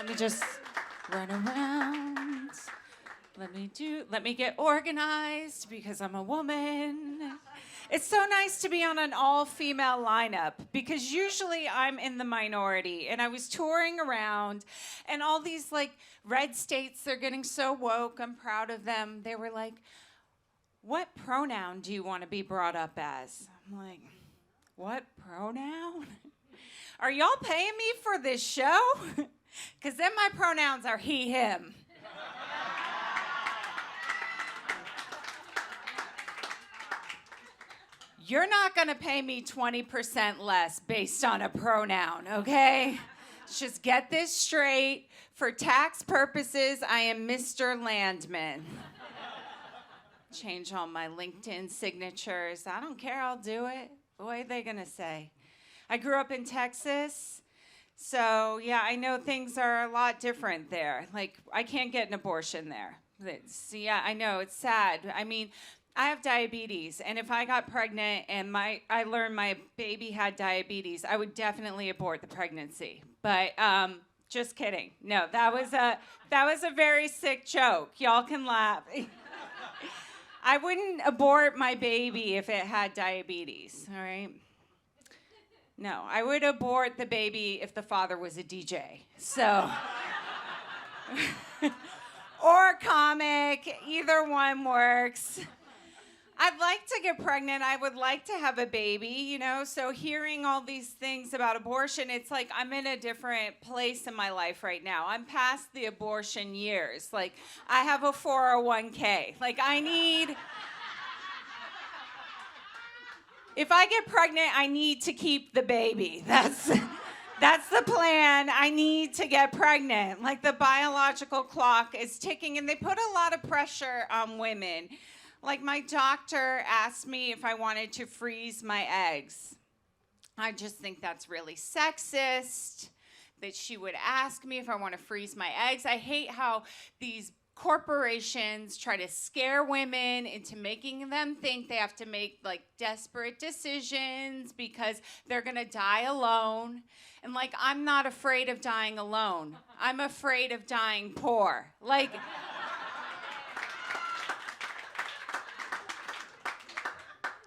Let me just run around. Let me get organized because I'm a woman. It's so nice to be on an all-female lineup because usually I'm in the minority. And I was touring around and all these like red states, they're getting so woke. I'm proud of them. They were like, what pronoun do you want to be brought up as? I'm like, what pronoun? Are y'all paying me for this show? Because then my pronouns are he, him. You're not going to pay me 20% less based on a pronoun, okay? Let's just get this straight. For tax purposes, I am Mr. Landman. Change all my LinkedIn signatures. I don't care, I'll do it. What are they going to say? I grew up in Texas, so yeah, I know things are a lot different there. Like, I can't get an abortion there. Yeah, I know, it's sad. I mean, I have diabetes, and if I got pregnant and I learned my baby had diabetes, I would definitely abort the pregnancy. But just kidding. No, that was a very sick joke. Y'all can laugh. I wouldn't abort my baby if it had diabetes, all right? No, I would abort the baby if the father was a DJ. So, or a comic, either one works. I'd like to get pregnant. I would like to have a baby, you know? So hearing all these things about abortion, it's like I'm in a different place in my life right now. I'm past the abortion years. Like, I have a 401k. Like, if I get pregnant, I need to keep the baby. That's the plan. I need to get pregnant. Like, the biological clock is ticking, and they put a lot of pressure on women. Like, my doctor asked me if I wanted to freeze my eggs. I just think that's really sexist, that she would ask me if I want to freeze my eggs. I hate how these corporations try to scare women into making them think they have to make, like, desperate decisions because they're going to die alone. And, like, I'm not afraid of dying alone. I'm afraid of dying poor. Like...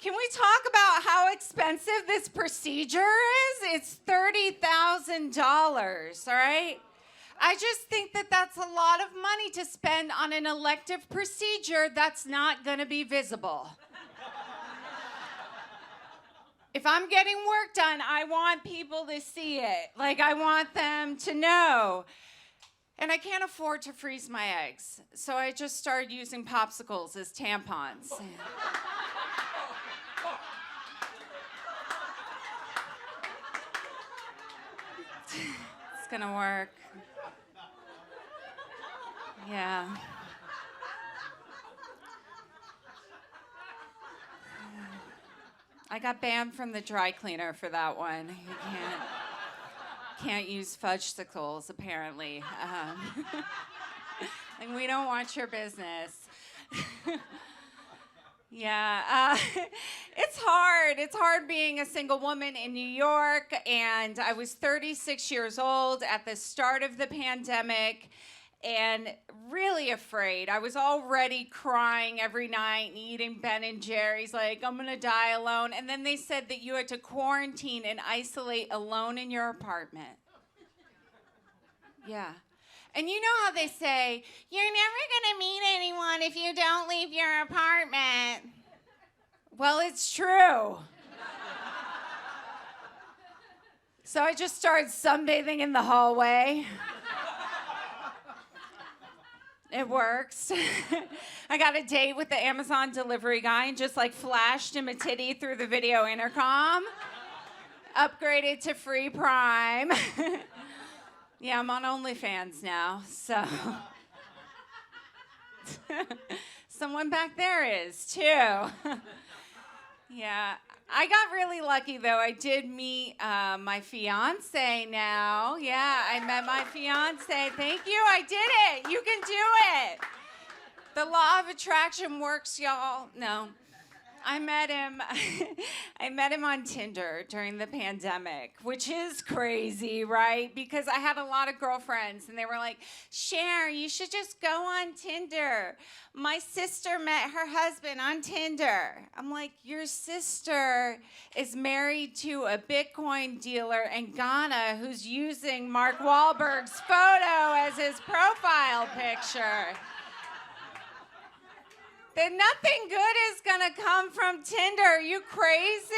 Can we talk about how expensive this procedure is? It's $30,000, all right? I just think that that's a lot of money to spend on an elective procedure that's not going to be visible. If I'm getting work done, I want people to see it. Like, I want them to know. And I can't afford to freeze my eggs, so I just started using popsicles as tampons. It's gonna work. Yeah. I got banned from the dry cleaner for that one. You can't use fudgesicles, apparently. Like, we don't want your business. Yeah, it's hard. It's hard being a single woman in New York, and I was 36 years old at the start of the pandemic and really afraid. I was already crying every night and eating Ben & Jerry's, like, I'm gonna die alone. And then they said that you had to quarantine and isolate alone in your apartment. Yeah. And you know how they say, you're never gonna meet anyone if you don't leave your apartment. Well, it's true. So I just started sunbathing in the hallway. It works. I got a date with the Amazon delivery guy and just like flashed him a titty through the video intercom. Upgraded to free Prime. Yeah, I'm on OnlyFans now, so. Someone back there is, too. Yeah, I got really lucky, though. I did meet my fiance now. Yeah, I met my fiance. Thank you, I did it. You can do it. The law of attraction works, y'all. No. I met him. I met him on Tinder during the pandemic, which is crazy, right? Because I had a lot of girlfriends, and they were like, "Cher, you should just go on Tinder. My sister met her husband on Tinder." I'm like, "Your sister is married to a Bitcoin dealer in Ghana who's using Mark Wahlberg's photo as his profile picture. Then nothing good is gonna come from Tinder. Are you crazy?"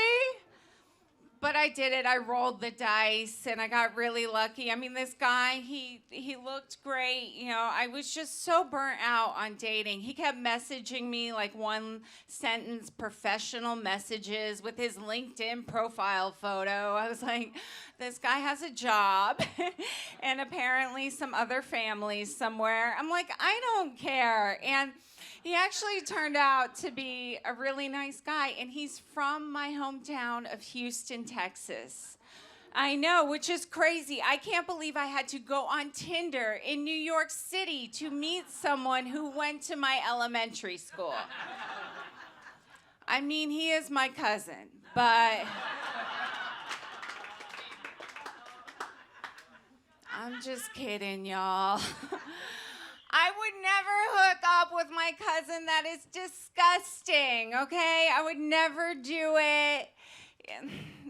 But I did it. I rolled the dice, and I got really lucky. I mean, this guy, he looked great. You know, I was just so burnt out on dating. He kept messaging me like one sentence professional messages with his LinkedIn profile photo. I was like, this guy has a job and apparently some other families somewhere. I'm like, I don't care. And he actually turned out to be a really nice guy, and he's from my hometown of Houston, Texas. I know, which is crazy. I can't believe I had to go on Tinder in New York City to meet someone who went to my elementary school. I mean, he is my cousin, but I'm just kidding, y'all. I would never hook up with my cousin. That is disgusting, okay? I would never do it.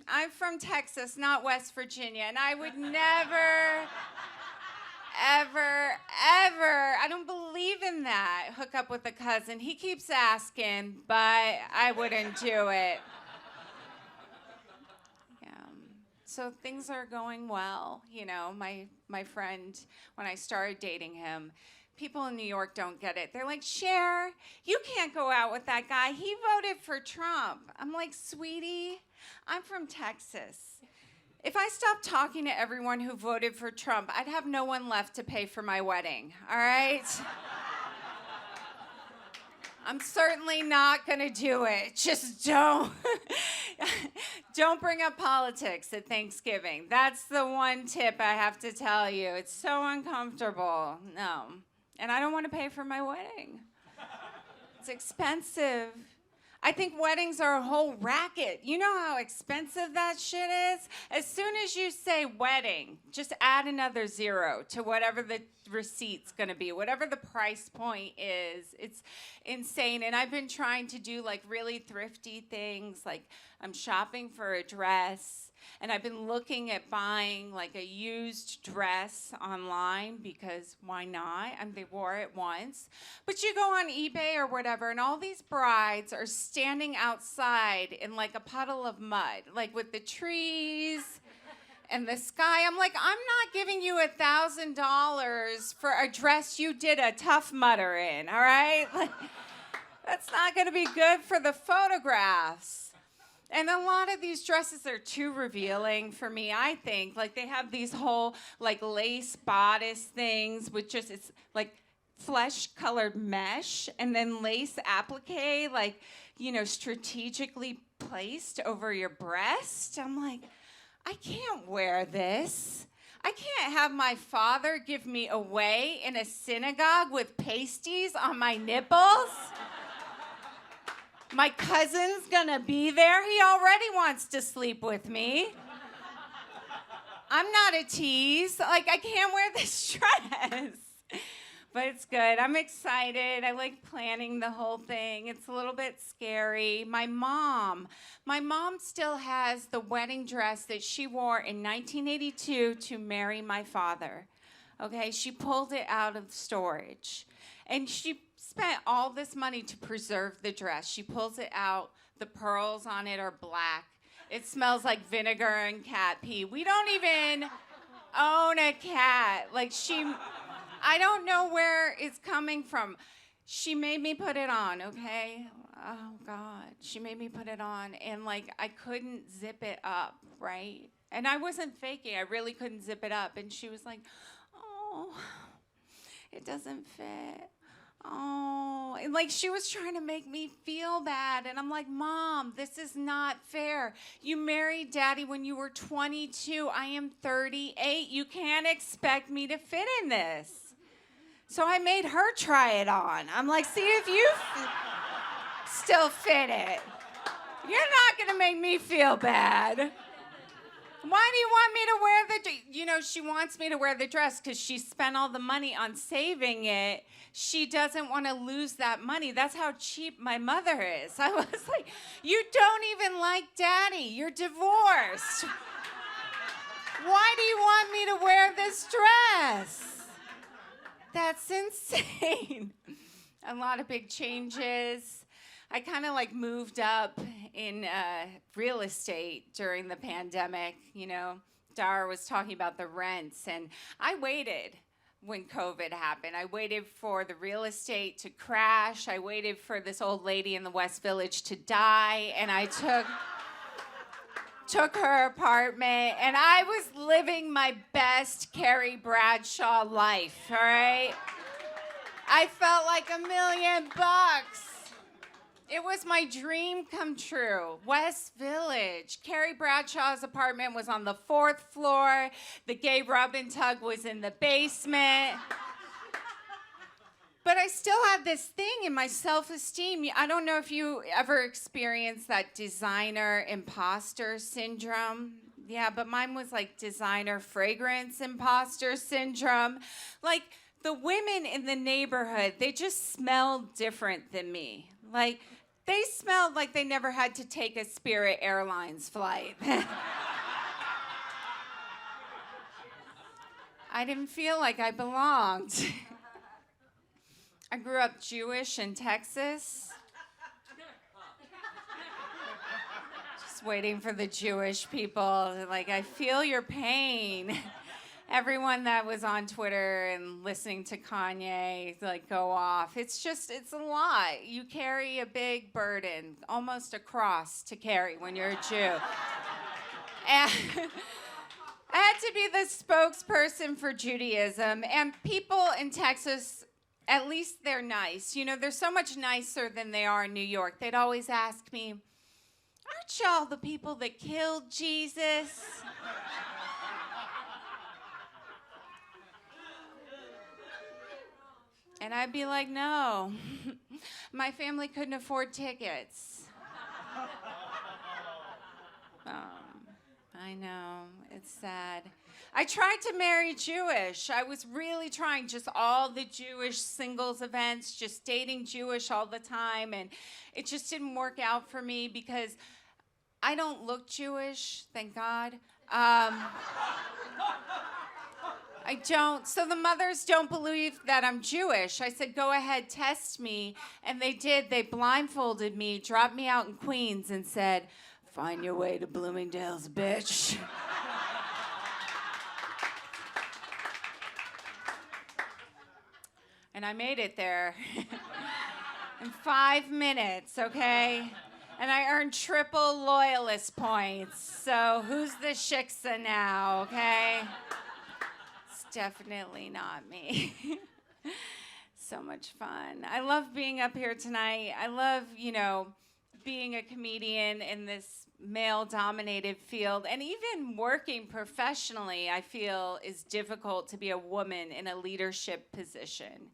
I'm from Texas, not West Virginia, and I would never, ever, I don't believe in that, hook up with a cousin. He keeps asking, but I wouldn't do it. So things are going well. You know, my friend, when I started dating him, people in New York don't get it. They're like, "Cher, you can't go out with that guy. He voted for Trump." I'm like, "Sweetie, I'm from Texas. If I stopped talking to everyone who voted for Trump, I'd have no one left to pay for my wedding, all right?" I'm certainly not gonna do it. Just don't bring up politics at Thanksgiving. That's the one tip I have to tell you. It's so uncomfortable. No. And I don't want to pay for my wedding. It's expensive. I think weddings are a whole racket. You know how expensive that shit is? As soon as you say wedding, just add another zero to whatever the receipt's gonna be, whatever the price point is. It's insane. And I've been trying to do like really thrifty things. Like I'm shopping for a dress, and I've been looking at buying like a used dress online because why not? They wore it once. But you go on eBay or whatever, and all these brides are standing outside in like a puddle of mud, like with the trees and the sky. I'm like, I'm not giving you $1,000 for a dress you did a Tough Mudder in, all right? Like, that's not gonna be good for the photographs. And a lot of these dresses are too revealing for me, I think. Like they have these whole like lace bodice things with just, it's like flesh-colored mesh and then lace applique, like, you know, strategically placed over your breast. I'm like, I can't wear this. I can't have my father give me away in a synagogue with pasties on my nipples. My cousin's gonna be there. He already wants to sleep with me. I'm not a tease. Like, I can't wear this dress. But it's good. I'm excited. I like planning the whole thing. It's a little bit scary. My mom still has the wedding dress that she wore in 1982 to marry my father. Okay, she pulled it out of storage. And she spent all this money to preserve the dress. She pulls it out. The pearls on it are black. It smells like vinegar and cat pee. We don't even own a cat. Like I don't know where it's coming from. She made me put it on, okay? Oh, God. She made me put it on, and, like, I couldn't zip it up, right? And I wasn't faking. I really couldn't zip it up. And she was like, "Oh, it doesn't fit. Oh," and like she was trying to make me feel bad. And I'm like, "Mom, this is not fair. You married Daddy when you were 22. I am 38. You can't expect me to fit in this." So I made her try it on. I'm like, "See if you still fit it." You're not going to make me feel bad. Why do you want me to wear the, she wants me to wear the dress because she spent all the money on saving it. She doesn't want to lose that money. That's how cheap my mother is. I was like, you don't even like daddy. You're divorced. Why do you want me to wear this dress? That's insane. A lot of big changes. I kind of like moved up in real estate during the pandemic. Dara was talking about the rents, and I waited when COVID happened. I waited for the real estate to crash. I waited for this old lady in the West Village to die, and I took her apartment, and I was living my best Carrie Bradshaw life, all right? I felt like $1 million. It was my dream come true. West Village. Carrie Bradshaw's apartment was on the 4th floor. The gay rub and tug was in the basement. But I still had this thing in my self-esteem. I don't know if you ever experienced that designer imposter syndrome. Yeah, but mine was like designer fragrance imposter syndrome. Like, the women in the neighborhood, they just smelled different than me. Like, they smelled like they never had to take a Spirit Airlines flight. I didn't feel like I belonged. I grew up Jewish in Texas. Just waiting for the Jewish people. Like, I feel your pain. Everyone that was on Twitter and listening to Kanye, like, go off. It's a lot. You carry a big burden, almost a cross to carry when you're a Jew. And I had to be the spokesperson for Judaism, and people in Texas, at least they're nice. They're so much nicer than they are in New York. They'd always ask me, aren't y'all the people that killed Jesus? And I'd be like, no, my family couldn't afford tickets. I know, it's sad. I tried to marry Jewish. I was really trying, just all the Jewish singles events, just dating Jewish all the time. And it just didn't work out for me because I don't look Jewish, thank God. I don't. So the mothers don't believe that I'm Jewish. I said, go ahead, test me. And they did. They blindfolded me, dropped me out in Queens, and said, find your way to Bloomingdale's, bitch. And I made it there in 5 minutes, okay? And I earned triple loyalist points. So who's the shiksa now, okay? Definitely not me. So much fun. I love being up here tonight. I love, being a comedian in this male-dominated field. And even working professionally, I feel, is difficult to be a woman in a leadership position.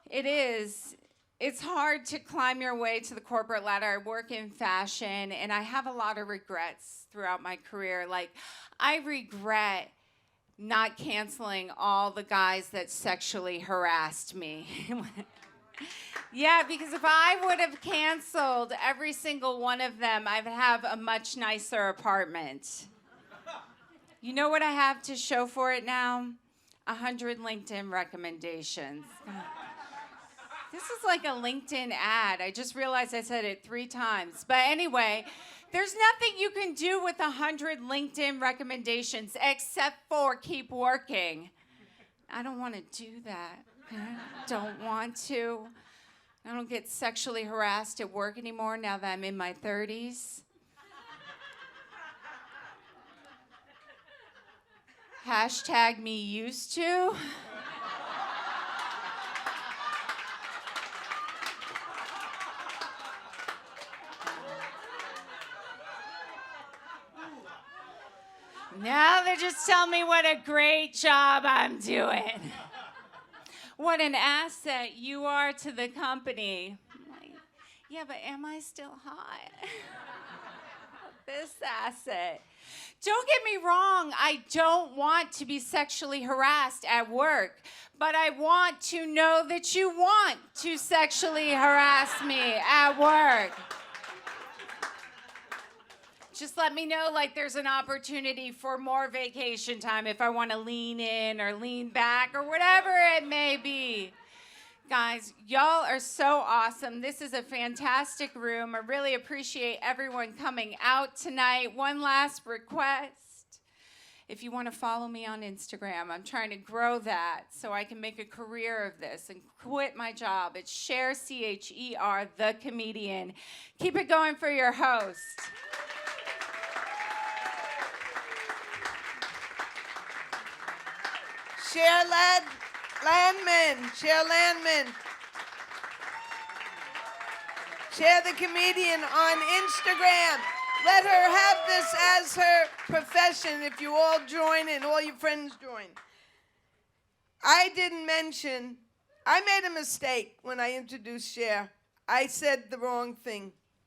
It is. It's hard to climb your way to the corporate ladder. I work in fashion, and I have a lot of regrets throughout my career. Like, I regret not canceling all the guys that sexually harassed me. Yeah, because if I would have canceled every single one of them, I would have a much nicer apartment. You know what I have to show for it now? 100 LinkedIn recommendations. This is like a LinkedIn ad. I just realized I said it 3 times. But anyway, there's nothing you can do with 100 LinkedIn recommendations except for keep working. I don't want to do that. I don't want to. I don't get sexually harassed at work anymore now that I'm in my 30s. Hashtag me used to. Now they just tell me what a great job I'm doing. What an asset you are to the company. Yeah, but am I still hot? This asset. Don't get me wrong, I don't want to be sexually harassed at work, but I want to know that you want to sexually harass me at work. Just let me know, like, there's an opportunity for more vacation time if I want to lean in or lean back or whatever it may be. Guys, y'all are so awesome. This is a fantastic room. I really appreciate everyone coming out tonight. One last request. If you want to follow me on Instagram, I'm trying to grow that so I can make a career of this and quit my job. It's Cher, Cher, the comedian. Keep it going for your host. Cher Landman. Cher the comedian on Instagram. Let her have this as her profession if you all join and all your friends join. I didn't mention, I made a mistake when I introduced Cher. I said the wrong thing.